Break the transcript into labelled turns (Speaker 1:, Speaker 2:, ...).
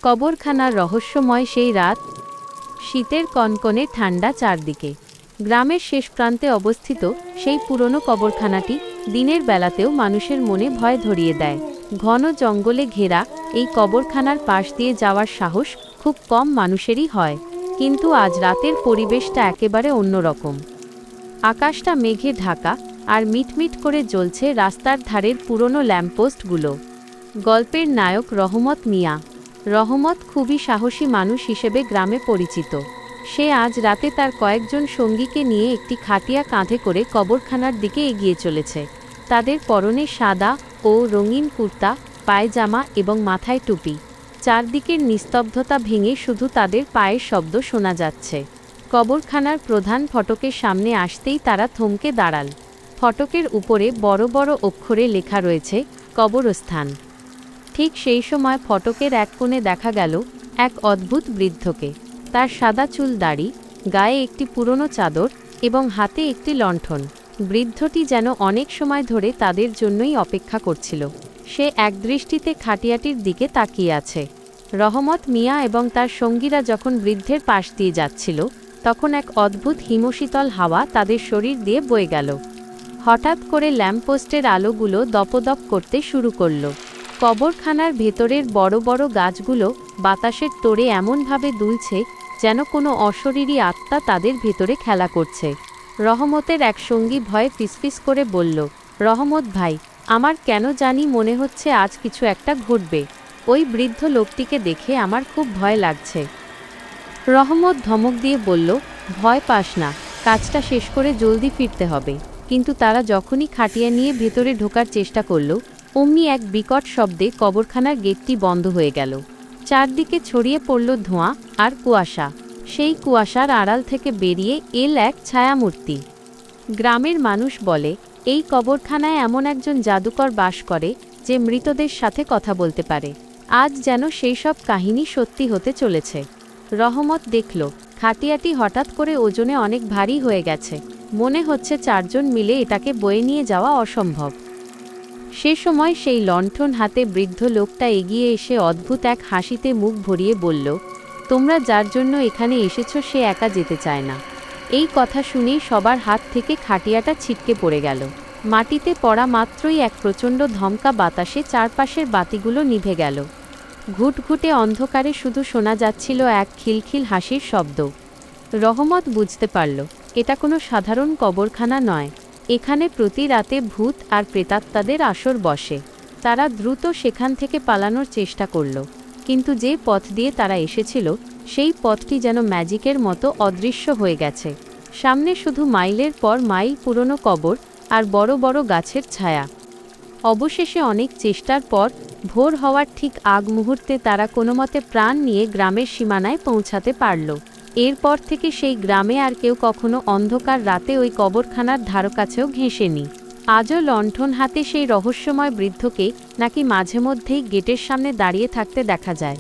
Speaker 1: কবরখানার রহস্যময় সেই রাত, শীতের কনকনে ঠান্ডা চারদিকে। গ্রামের শেষ প্রান্তে অবস্থিত সেই পুরনো কবরখানাটি দিনের বেলাতেও মানুষের মনে ভয় ধরিয়ে দেয়। ঘন জঙ্গলে ঘেরা এই কবরখানার পাশ দিয়ে যাওয়ার সাহস খুব কম মানুষেরই হয়, কিন্তু আজ রাতের পরিবেশটা একেবারে অন্যরকম। আকাশটা মেঘে ঢাকা, আর মিটমিট করে জ্বলছে রাস্তার ধারের পুরনো ল্যাম্পপোস্টগুলো। গল্পের নায়ক রহমত মিয়া। রহমত খুবই সাহসী মানুষ হিসেবে গ্রামে পরিচিত। সে আজ রাতে তার কয়েকজন সঙ্গীকে নিয়ে একটি খাটিয়া কাঁধে করে কবরখানার দিকে এগিয়ে চলেছে। তাদের পরনে সাদা ও রঙিন কুর্তা, পায়জামা এবং মাথায় টুপি। চারদিকের নিস্তব্ধতা ভেঙে শুধু তাদের পায়ের শব্দ শোনা যাচ্ছে। কবরখানার প্রধান ফটকের সামনে আসতেই তারা থমকে দাঁড়াল। ফটকের উপরে বড় বড় অক্ষরে লেখা রয়েছে কবরস্থান। ঠিক সেই সময় ফটকের এক কোণে দেখা গেল এক অদ্ভুত বৃদ্ধকে। তার সাদা চুল, দাড়ি, গায়ে একটি পুরনো চাদর এবং হাতে একটি লণ্ঠন। বৃদ্ধটি যেন অনেক সময় ধরে তাদের জন্যই অপেক্ষা করছিল। সে একদৃষ্টিতে খাটিয়াটির দিকে তাকিয়ে আছে। রহমত মিয়া এবং তার সঙ্গীরা যখন বৃদ্ধের পাশ দিয়ে যাচ্ছিল, তখন এক অদ্ভুত হিমশীতল হাওয়া তাদের শরীর দিয়ে বয়ে গেল। হঠাৎ করে ল্যাম্পপোস্টের আলোগুলো দপদপ করতে শুরু করল। কবরখানার ভেতরের বড় বড় গাছগুলো বাতাসের তোড়ে এমনভাবে দুলছে যেন কোনো অশরীরী আত্মা তাদের ভেতরে খেলা করছে। রহমতের এক সঙ্গী ভয়ে ফিসফিস করে বলল, রহমত ভাই, আমার কেন জানি মনে হচ্ছে আজ কিছু একটা ঘটবে। ওই বৃদ্ধ লোকটিকে দেখে আমার খুব ভয় লাগছে। রহমত ধমক দিয়ে বলল, ভয় পাস না, কাজটা শেষ করে জলদি ফিরতে হবে। কিন্তু তারা যখনই খাটিয়া নিয়ে ভেতরে ঢোকার চেষ্টা করল, অমনি এক বিকট শব্দে কবরখানার গেটটি বন্ধ হয়ে গেল। চারদিকে ছড়িয়ে পড়ল ধোঁয়া আর কুয়াশা। সেই কুয়াশার আড়াল থেকে বেরিয়ে এল এক ছায়ামূর্তি। গ্রামের মানুষ বলে, এই কবরখানায় এমন একজন জাদুকর বাস করে যে মৃতদের সাথে কথা বলতে পারে। আজ যেন সেই সব কাহিনী সত্যি হতে চলেছে। রহমত দেখল খাটিয়াটি হঠাৎ করে ওজনে অনেক ভারী হয়ে গেছে। মনে হচ্ছে চারজন মিলে এটাকে বয়ে নিয়ে যাওয়া অসম্ভব। সে সময় সেই লণ্ঠন হাতে বৃদ্ধ লোকটা এগিয়ে এসে অদ্ভুত এক হাসিতে মুখ ভরিয়ে বলল, তোমরা যার জন্য এখানে এসেছো সে একা যেতে চায় না। এই কথা শুনেই সবার হাত থেকে খাটিয়াটা ছিটকে পড়ে গেল। মাটিতে পড়া মাত্রই এক প্রচণ্ড ধমকা বাতাসে চারপাশের বাতিগুলো নিভে গেল। ঘুটঘুটে অন্ধকারে শুধু শোনা যাচ্ছিল এক খিলখিল হাসির শব্দ। রহমত বুঝতে পারল, এটা কোনো সাধারণ কবরখানা নয়। এখানে প্রতি রাতে ভূত আর প্রেতাত্মাদের আসর বসে। তারা দ্রুত সেখান থেকে পালানোর চেষ্টা করল, কিন্তু যে পথ দিয়ে তারা এসেছিল সেই পথটি যেন ম্যাজিকের মতো অদৃশ্য হয়ে গেছে। সামনে শুধু মাইলের পর মাইল পুরনো কবর আর বড় বড় গাছের ছায়া। অবশেষে অনেক চেষ্টার পর ভোর হওয়ার ঠিক আগ মুহূর্তে তারা কোনোমতে প্রাণ নিয়ে গ্রামের সীমানায় পৌঁছাতে পারল। এরপর থেকে সেই গ্রামে আর কেউ কখনো অন্ধকার রাতে ওই কবরখানার ধারকাছেও ঘেঁষেনি। আজও লণ্ঠন হাতে সেই রহস্যময় বৃদ্ধকে নাকি মাঝে মধ্যেই গেটের সামনে দাঁড়িয়ে থাকতে দেখা যায়।